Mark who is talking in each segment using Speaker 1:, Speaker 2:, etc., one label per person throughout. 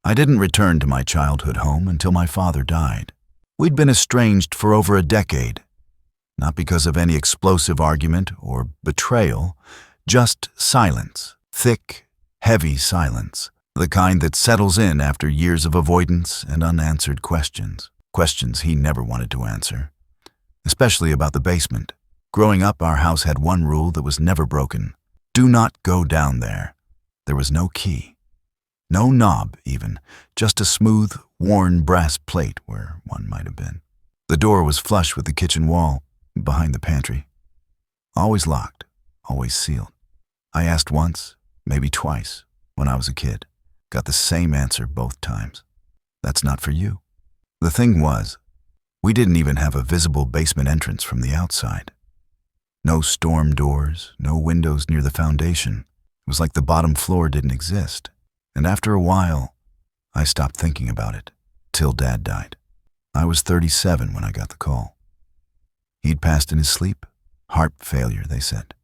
Speaker 1: I didn't return to my childhood home until my father died. We'd been estranged for over a decade, not because of any explosive argument or betrayal, just silence, thick, heavy silence, the kind that settles in after years of avoidance and unanswered questions he never wanted to answer, especially about the basement. Growing up, our house had one rule that was never broken: do not go down there. There was no key. No knob, even, just a smooth, worn brass plate where one might have been. The door was flush with the kitchen wall, behind the pantry. Always locked, always sealed. I asked once, maybe twice, when I was a kid. Got the same answer both times. That's not for you. The thing was, we didn't even have a visible basement entrance from the outside. No storm doors, no windows near the foundation. It was like the bottom floor didn't exist. And after a while, I stopped thinking about it, till Dad died. I was 37 when I got the call. He'd passed in his sleep. Heart failure, they said.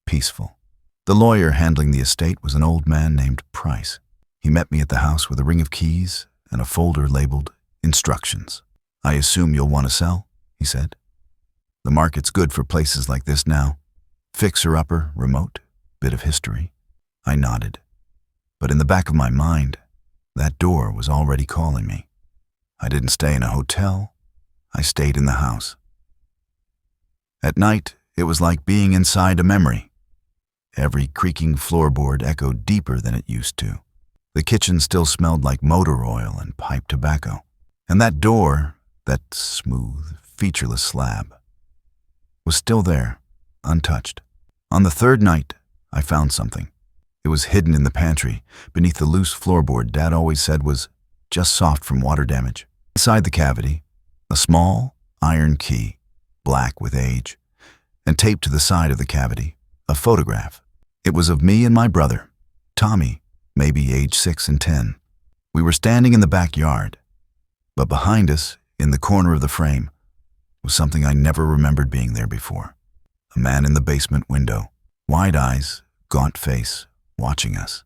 Speaker 1: Peaceful. The lawyer handling the estate was an old man named Price. He met me at the house with a ring of keys and a folder labeled Instructions. I assume you'll want to sell, he said. The market's good for places like this now. Fixer-upper, remote, bit of history. I nodded. But in the back of my mind, that door was already calling me. I didn't stay in a hotel. I stayed in the house. At night, it was like being inside a memory. Every creaking floorboard echoed deeper than it used to. The kitchen still smelled like motor oil and pipe tobacco. And that door, that smooth, featureless slab, was still there, untouched. On the third night, I found something. It was hidden in the pantry, beneath the loose floorboard Dad always said was just soft from water damage. Inside the cavity, a small iron key, black with age, and taped to the side of the cavity, a photograph. It was of me and my brother, Tommy, maybe age 6 and 10. We were standing in the backyard, but behind us, in the corner of the frame, was something I never remembered being there before. A man in the basement window, wide eyes, gaunt face, watching us.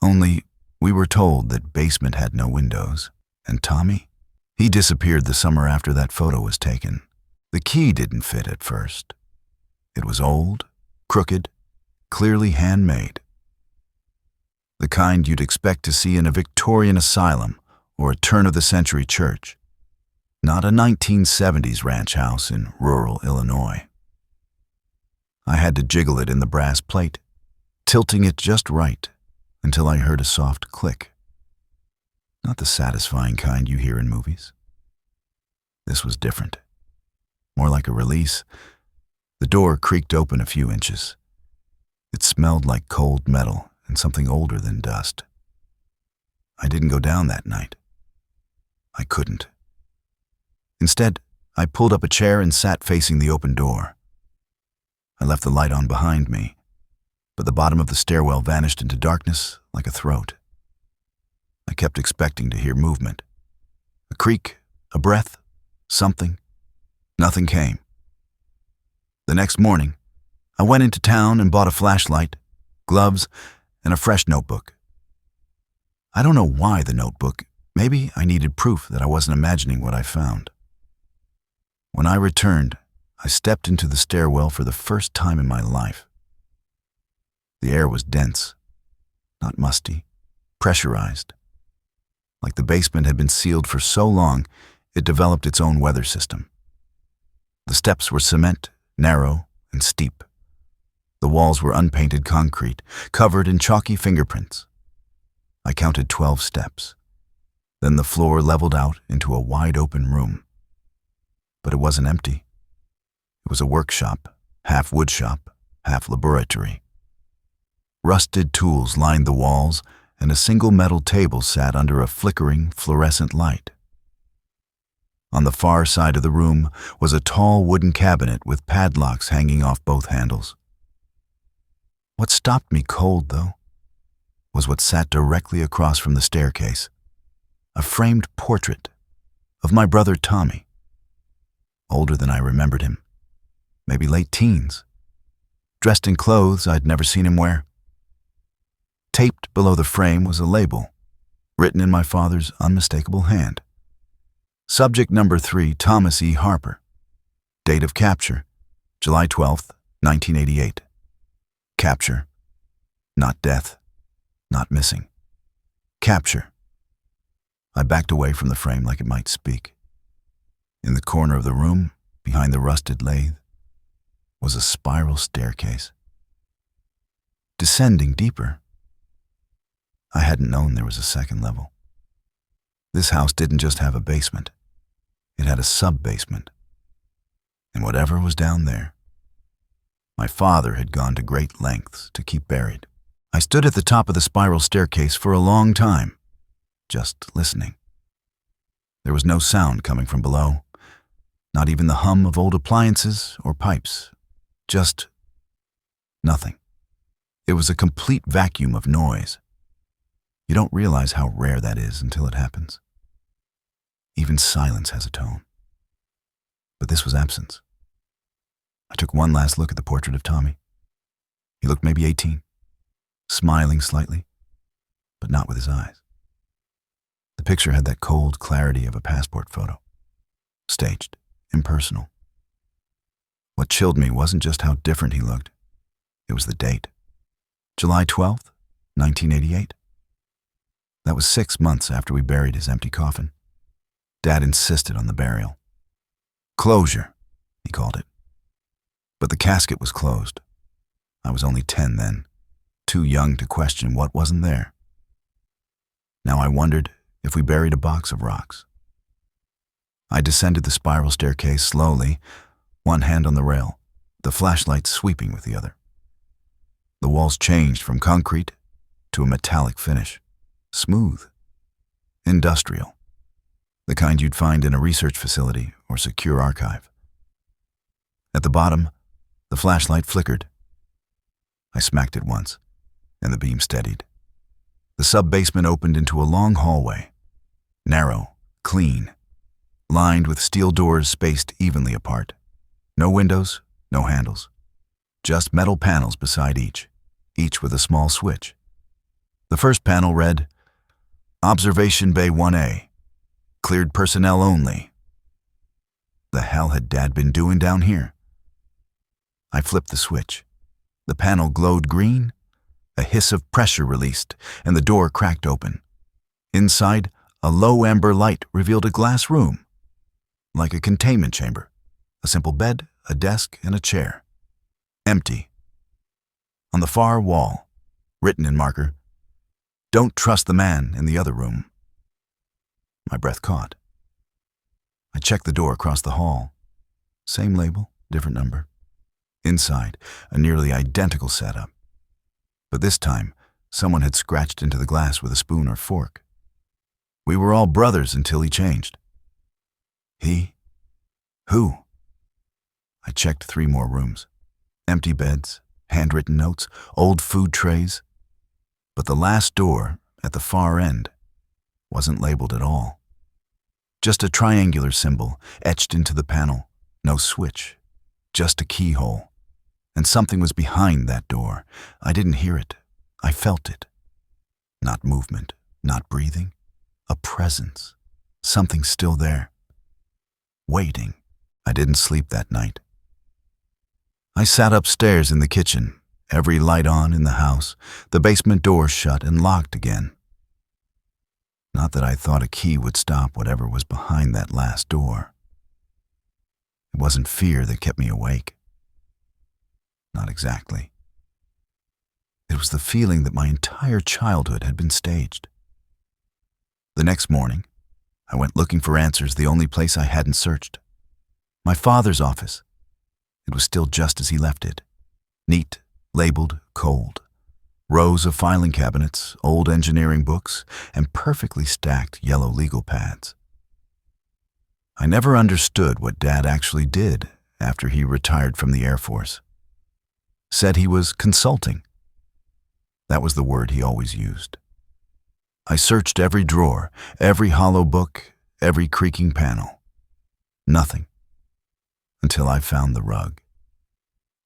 Speaker 1: Only, we were told that basement had no windows. And Tommy? He disappeared the summer after that photo was taken. The key didn't fit at first. It was old, crooked, clearly handmade. The kind you'd expect to see in a Victorian asylum or a turn-of-the-century church, not a 1970s ranch house in rural Illinois. I had to jiggle it in the brass plate, tilting it just right until I heard a soft click. Not the satisfying kind you hear in movies. This was different. More like a release. The door creaked open a few inches. It smelled like cold metal and something older than dust. I didn't go down that night. I couldn't. Instead, I pulled up a chair and sat facing the open door. I left the light on behind me, but the bottom of the stairwell vanished into darkness like a throat. I kept expecting to hear movement. A creak, a breath, something. Nothing came. The next morning, I went into town and bought a flashlight, gloves, and a fresh notebook. I don't know why the notebook. Maybe I needed proof that I wasn't imagining what I found. When I returned, I stepped into the stairwell for the first time in my life. The air was dense, not musty, pressurized. Like the basement had been sealed for so long, it developed its own weather system. The steps were cement, narrow, and steep. The walls were unpainted concrete, covered in chalky fingerprints. I counted 12 steps. Then the floor leveled out into a wide-open room. But it wasn't empty. It was a workshop, half woodshop, half laboratory. Rusted tools lined the walls, and a single metal table sat under a flickering, fluorescent light. On the far side of the room was a tall wooden cabinet with padlocks hanging off both handles. What stopped me cold, though, was what sat directly across from the staircase, a framed portrait of my brother Tommy, older than I remembered him, maybe late teens, dressed in clothes I'd never seen him wear. Taped below the frame was a label, written in my father's unmistakable hand. Subject number 3, Thomas E. Harper. Date of capture, July 12th, 1988. Capture. Not death. Not missing. Capture. I backed away from the frame like it might speak. In the corner of the room, behind the rusted lathe, was a spiral staircase. Descending deeper. I hadn't known there was a second level. This house didn't just have a basement. It had a sub-basement. And whatever was down there, my father had gone to great lengths to keep buried. I stood at the top of the spiral staircase for a long time, just listening. There was no sound coming from below, not even the hum of old appliances or pipes, just nothing. It was a complete vacuum of noise. You don't realize how rare that is until it happens. Even silence has a tone. But this was absence. I took one last look at the portrait of Tommy. He looked maybe 18, smiling slightly, but not with his eyes. The picture had that cold clarity of a passport photo. Staged, impersonal. What chilled me wasn't just how different he looked. It was the date. July 12th, 1988. That was 6 months after we buried his empty coffin. Dad insisted on the burial. Closure, he called it. But the casket was closed. I was only 10 then, too young to question what wasn't there. Now I wondered if we buried a box of rocks. I descended the spiral staircase slowly, one hand on the rail, the flashlight sweeping with the other. The walls changed from concrete to a metallic finish. Smooth. Industrial. The kind you'd find in a research facility or secure archive. At the bottom, the flashlight flickered. I smacked it once, and the beam steadied. The sub-basement opened into a long hallway. Narrow, clean, lined with steel doors spaced evenly apart. No windows, no handles. Just metal panels beside each with a small switch. The first panel read, Observation Bay 1A. Cleared personnel only. The hell had Dad been doing down here? I flipped the switch. The panel glowed green. A hiss of pressure released, and the door cracked open. Inside, a low amber light revealed a glass room, like a containment chamber. A simple bed, a desk, and a chair. Empty. On the far wall, written in marker, Don't trust the man in the other room. My breath caught. I checked the door across the hall. Same label, different number. Inside, a nearly identical setup. But this time, someone had scratched into the glass with a spoon or fork. We were all brothers until he changed. He? Who? I checked 3 more rooms. Empty beds, handwritten notes, old food trays. But the last door, at the far end, wasn't labeled at all. Just a triangular symbol etched into the panel. No switch, just a keyhole. And something was behind that door. I didn't hear it. I felt it. Not movement, not breathing. A presence. Something still there. Waiting. I didn't sleep that night. I sat upstairs in the kitchen, every light on in the house, the basement door shut and locked again. Not that I thought a key would stop whatever was behind that last door. It wasn't fear that kept me awake. Not exactly. It was the feeling that my entire childhood had been staged. The next morning, I went looking for answers the only place I hadn't searched. My father's office. It was still just as he left it. Neat, labeled, cold. Rows of filing cabinets, old engineering books, and perfectly stacked yellow legal pads. I never understood what Dad actually did after he retired from the Air Force. Said he was consulting. That was the word he always used. I searched every drawer, every hollow book, every creaking panel. Nothing. Until I found the rug.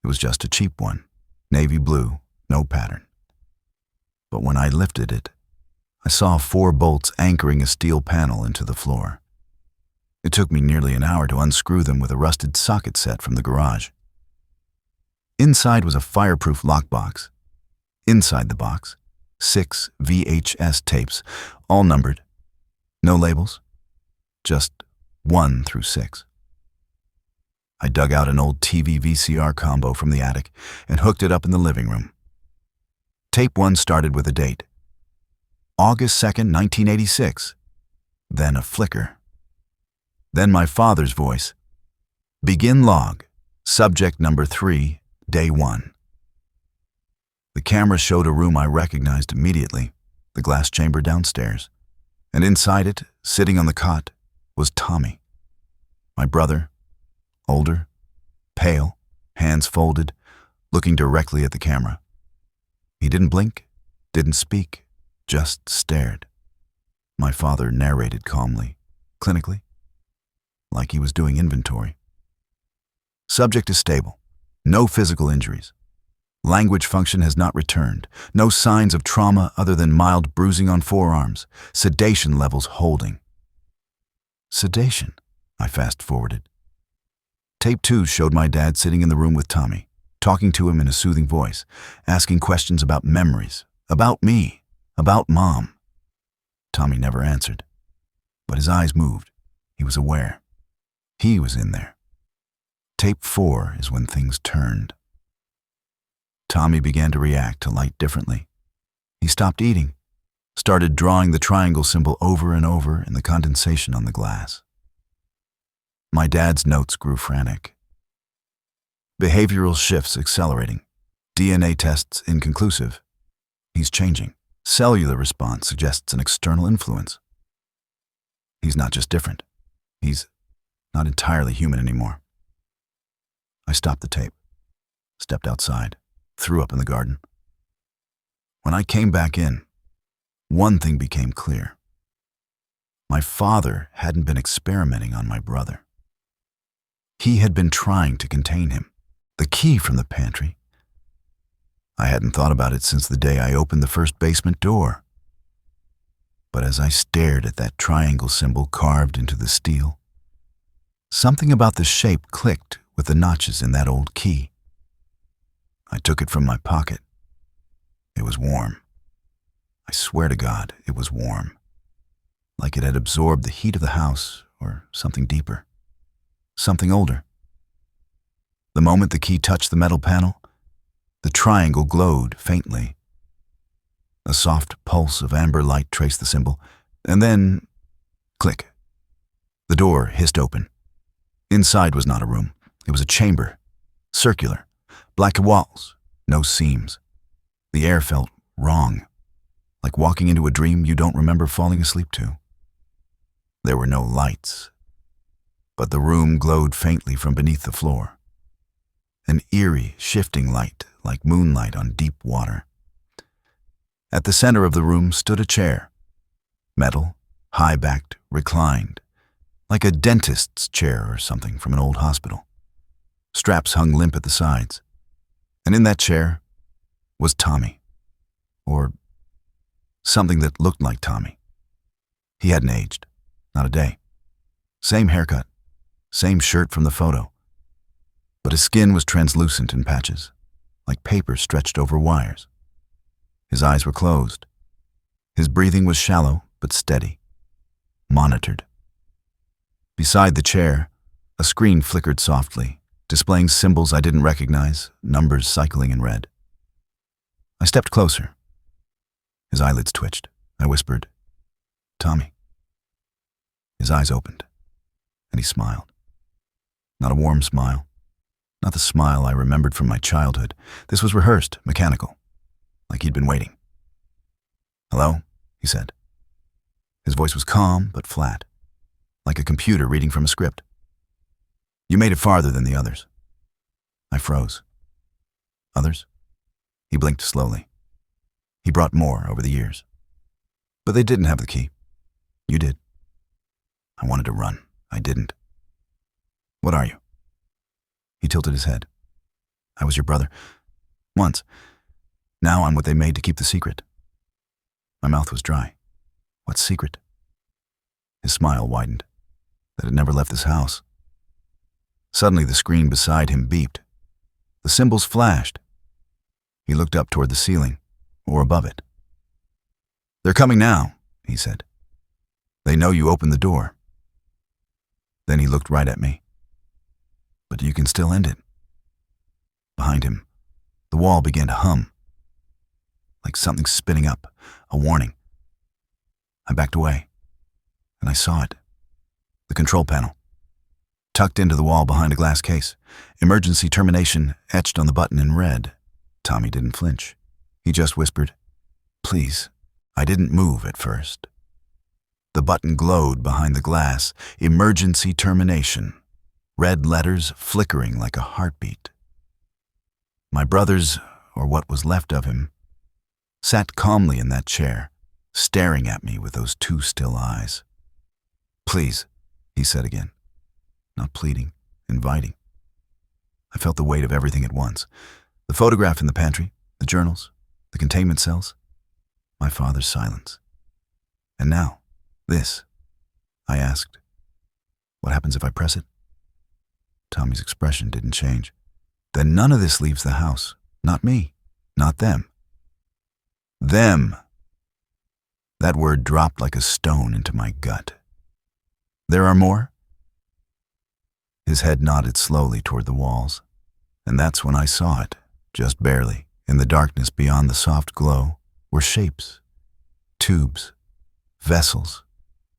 Speaker 1: It was just a cheap one, navy blue, no pattern. But when I lifted it, I saw 4 bolts anchoring a steel panel into the floor. It took me nearly an hour to unscrew them with a rusted socket set from the garage. Inside was a fireproof lockbox. Inside the box, 6 VHS tapes, all numbered. No labels, just 1 through 6. I dug out an old TV VCR combo from the attic and hooked it up in the living room. Tape 1 started with a date, August 2nd, 1986. Then a flicker. Then my father's voice. Begin log, subject number 3, day 1. The camera showed a room I recognized immediately, the glass chamber downstairs, and inside it, sitting on the cot, was Tommy. My brother, older, pale, hands folded, looking directly at the camera. He didn't blink, didn't speak, just stared. My father narrated calmly, clinically, like he was doing inventory. Subject is stable. No physical injuries. Language function has not returned. No signs of trauma other than mild bruising on forearms. Sedation levels holding. Sedation, I fast-forwarded. Tape 2 showed my dad sitting in the room with Tommy, talking to him in a soothing voice, asking questions about memories, about me, about Mom. Tommy never answered, but his eyes moved. He was aware. He was in there. Tape 4 is when things turned. Tommy began to react to light differently. He stopped eating, started drawing the triangle symbol over and over in the condensation on the glass. My dad's notes grew frantic. Behavioral shifts accelerating. DNA tests inconclusive. He's changing. Cellular response suggests an external influence. He's not just different. He's not entirely human anymore. I stopped the tape, stepped outside, threw up in the garden. When I came back in, one thing became clear. My father hadn't been experimenting on my brother. He had been trying to contain him. The key from the pantry. I hadn't thought about it since the day I opened the first basement door. But as I stared at that triangle symbol carved into the steel, something about the shape clicked with the notches in that old key. I took it from my pocket. It was warm. I swear to God, it was warm. Like it had absorbed the heat of the house, or something deeper. Something older. The moment the key touched the metal panel, the triangle glowed faintly. A soft pulse of amber light traced the symbol, and then, click. The door hissed open. Inside was not a room. It was a chamber, circular, black walls, no seams. The air felt wrong, like walking into a dream you don't remember falling asleep to. There were no lights, but the room glowed faintly from beneath the floor. An eerie, shifting light like moonlight on deep water. At the center of the room stood a chair, metal, high-backed, reclined, like a dentist's chair or something from an old hospital. Straps hung limp at the sides, and in that chair was Tommy, or something that looked like Tommy. He hadn't aged, not a day. Same haircut, same shirt from the photo, but his skin was translucent in patches, like paper stretched over wires. His eyes were closed. His breathing was shallow but steady, monitored. Beside the chair, a screen flickered softly, displaying symbols I didn't recognize, numbers cycling in red. I stepped closer. His eyelids twitched. I whispered, "Tommy." His eyes opened, and he smiled. Not a warm smile. Not the smile I remembered from my childhood. This was rehearsed, mechanical, like he'd been waiting. "Hello," he said. His voice was calm but flat, like a computer reading from a script. "You made it farther than the others." I froze. "Others?" He blinked slowly. He brought more over the years. But they didn't have the key. You did. I wanted to run. I didn't. "What are you?" He tilted his head. "I was your brother. Once. Now I'm what they made to keep the secret." My mouth was dry. What secret? His smile widened. That had never left this house. Suddenly the screen beside him beeped. The symbols flashed. He looked up toward the ceiling, or above it. "They're coming now," he said. "They know you opened the door." Then he looked right at me. "But you can still end it." Behind him, the wall began to hum, like something spinning up, a warning. I backed away, and I saw it. The control panel. Tucked into the wall behind a glass case, emergency termination etched on the button in red. Tommy didn't flinch. He just whispered, "Please." I didn't move at first. The button glowed behind the glass, emergency termination, red letters flickering like a heartbeat. My brothers, or what was left of him, sat calmly in that chair, staring at me with those two still eyes. "Please," he said again, not pleading, inviting. I felt the weight of everything at once. The photograph in the pantry, the journals, the containment cells, my father's silence. And now, this. I asked, "What happens if I press it?" Tommy's expression didn't change. "Then none of this leaves the house. Not me. Not them." Them. That word dropped like a stone into my gut. "There are more?" His head nodded slowly toward the walls, and that's when I saw it, just barely. In the darkness beyond the soft glow were shapes, tubes, vessels,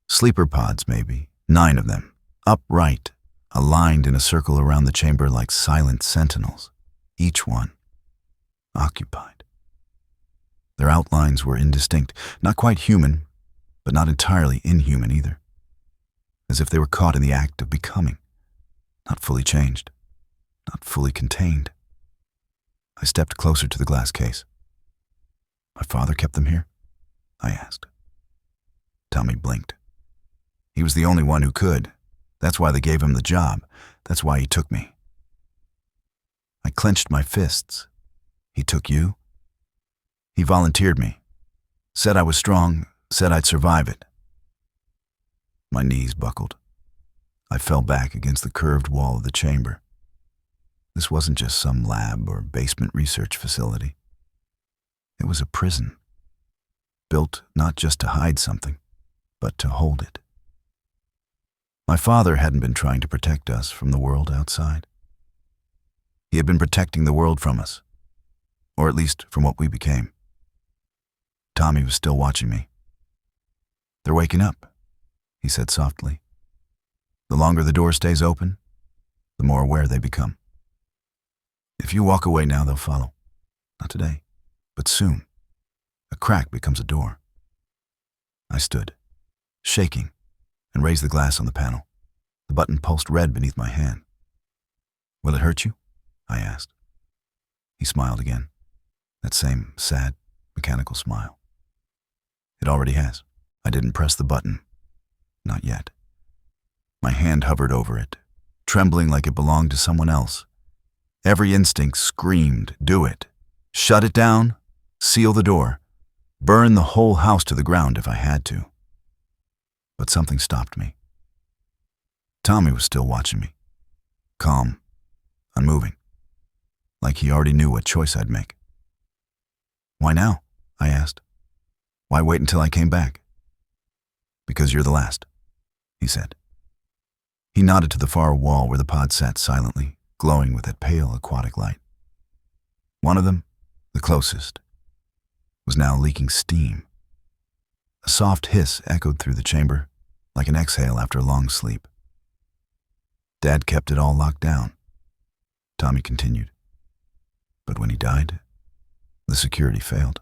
Speaker 1: sleeper pods maybe, 9 of them, upright, aligned in a circle around the chamber like silent sentinels, each one occupied. Their outlines were indistinct, not quite human, but not entirely inhuman either, as if they were caught in the act of becoming, not fully changed, not fully contained. I stepped closer to the glass case. "My father kept them here?" I asked. Tommy blinked. "He was the only one who could. That's why they gave him the job. That's why he took me." I clenched my fists. "He took you?" "He volunteered me. Said I was strong, said I'd survive it." My knees buckled. I fell back against the curved wall of the chamber. This wasn't just some lab or basement research facility. It was a prison, built not just to hide something, but to hold it. My father hadn't been trying to protect us from the world outside. He had been protecting the world from us, or at least from what we became. Tommy was still watching me. "They're waking up," he said softly. "The longer the door stays open, the more aware they become. If you walk away now, they'll follow. Not today, but soon. A crack becomes a door." I stood, shaking, and raised the glass on the panel. The button pulsed red beneath my hand. "Will it hurt you?" I asked. He smiled again, that same sad, mechanical smile. "It already has. I didn't press the button. Not yet." My hand hovered over it, trembling like it belonged to someone else. Every instinct screamed, "Do it. Shut it down. Seal the door. Burn the whole house to the ground if I had to." But something stopped me. Tommy was still watching me, calm, unmoving, like he already knew what choice I'd make. "Why now?" I asked. "Why wait until I came back?" "Because you're the last," he said. He nodded to the far wall where the pod sat silently, glowing with that pale aquatic light. One of them, the closest, was now leaking steam. A soft hiss echoed through the chamber, like an exhale after a long sleep. "Dad kept it all locked down," Tommy continued. "But when he died, the security failed.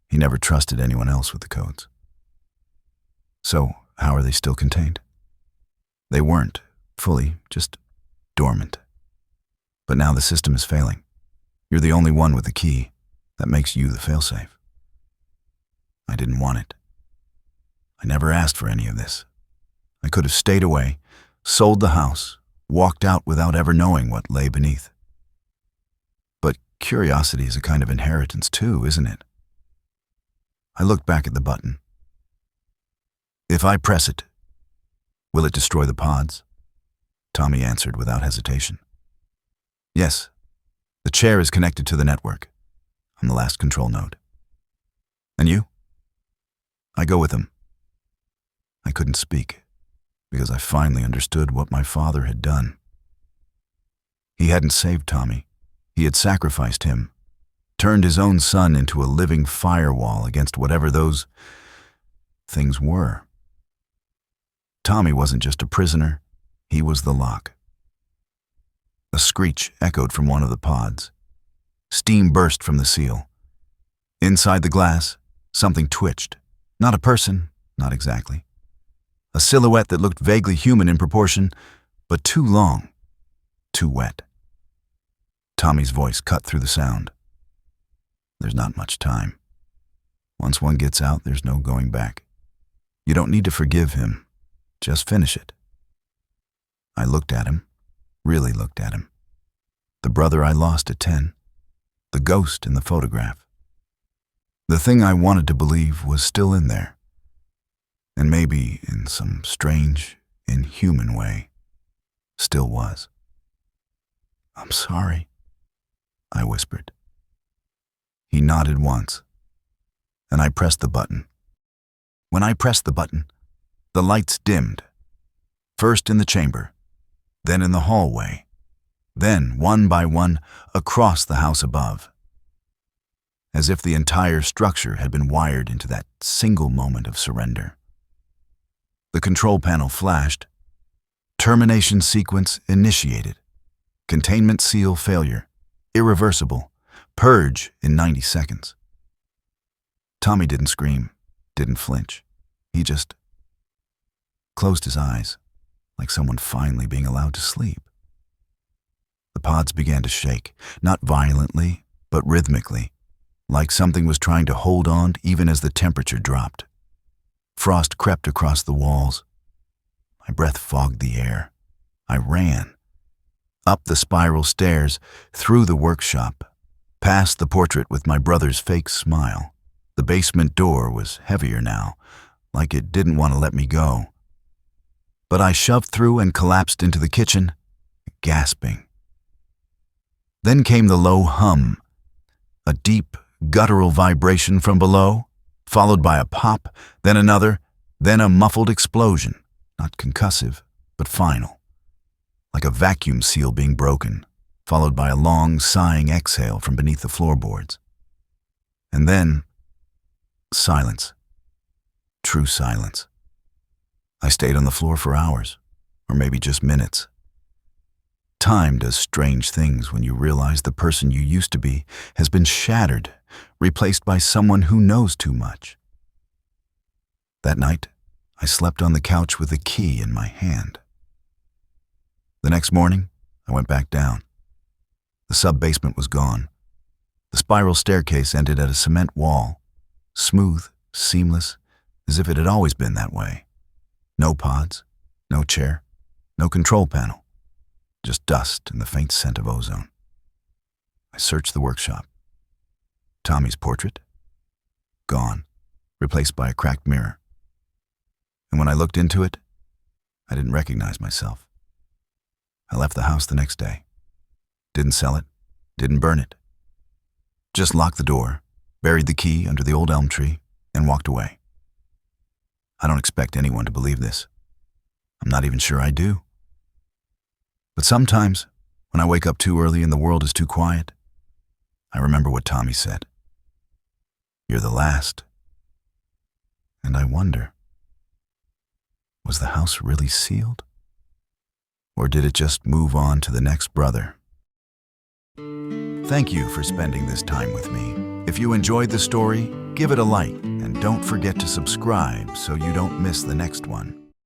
Speaker 1: He never trusted anyone else with the codes." "So, how are they still contained?" "They weren't, fully, just dormant. But now the system is failing. You're the only one with the key. That makes you the failsafe." I didn't want it. I never asked for any of this. I could have stayed away, sold the house, walked out without ever knowing what lay beneath. But curiosity is a kind of inheritance too, isn't it? I looked back at the button. If I press it, will it destroy the pods? Tommy answered without hesitation. Yes, the chair is connected to the network. I'm the last control node. And you? I go with him. I couldn't speak because I finally understood what my father had done. He hadn't saved Tommy. He had sacrificed him, turned his own son into a living firewall against whatever those things were. Tommy wasn't just a prisoner, he was the lock. A screech echoed from one of the pods. Steam burst from the seal. Inside the glass, something twitched. Not a person, not exactly. A silhouette that looked vaguely human in proportion, but too long, too wet. Tommy's voice cut through the sound. There's not much time. Once one gets out, there's no going back. You don't need to forgive him. Just finish it. I looked at him, really looked at him. The brother I lost at 10. The ghost in the photograph. The thing I wanted to believe was still in there. And maybe, in some strange, inhuman way, still was. I'm sorry, I whispered. He nodded once, and I pressed the button. When I pressed the button, the lights dimmed. First in the chamber, then in the hallway, then, one by one, across the house above. As if the entire structure had been wired into that single moment of surrender. The control panel flashed. Termination sequence initiated. Containment seal failure. Irreversible. Purge in 90 seconds. Tommy didn't scream, didn't flinch. He just closed his eyes, like someone finally being allowed to sleep. The pods began to shake, not violently, but rhythmically, like something was trying to hold on even as the temperature dropped. Frost crept across the walls. My breath fogged the air. I ran. Up the spiral stairs, through the workshop, past the portrait with my brother's fake smile. The basement door was heavier now, like it didn't want to let me go. But I shoved through and collapsed into the kitchen, gasping. Then came the low hum, a deep, guttural vibration from below, followed by a pop, then another, then a muffled explosion, not concussive, but final, like a vacuum seal being broken, followed by a long, sighing exhale from beneath the floorboards. And then, silence. True silence. I stayed on the floor for hours, or maybe just minutes. Time does strange things when you realize the person you used to be has been shattered, replaced by someone who knows too much. That night, I slept on the couch with a key in my hand. The next morning, I went back down. The sub-basement was gone. The spiral staircase ended at a cement wall, smooth, seamless, as if it had always been that way. No pods, no chair, no control panel. Just dust and the faint scent of ozone. I searched the workshop. Tommy's portrait? Gone, replaced by a cracked mirror. And when I looked into it, I didn't recognize myself. I left the house the next day. Didn't sell it, didn't burn it. Just locked the door, buried the key under the old elm tree, and walked away. I don't expect anyone to believe this. I'm not even sure I do. But sometimes, when I wake up too early and the world is too quiet, I remember what Tommy said. You're the last. And I wonder, was the house really sealed? Or did it just move on to the next brother? Thank you for spending this time with me. If you enjoyed the story, give it a like and don't forget to subscribe so you don't miss the next one.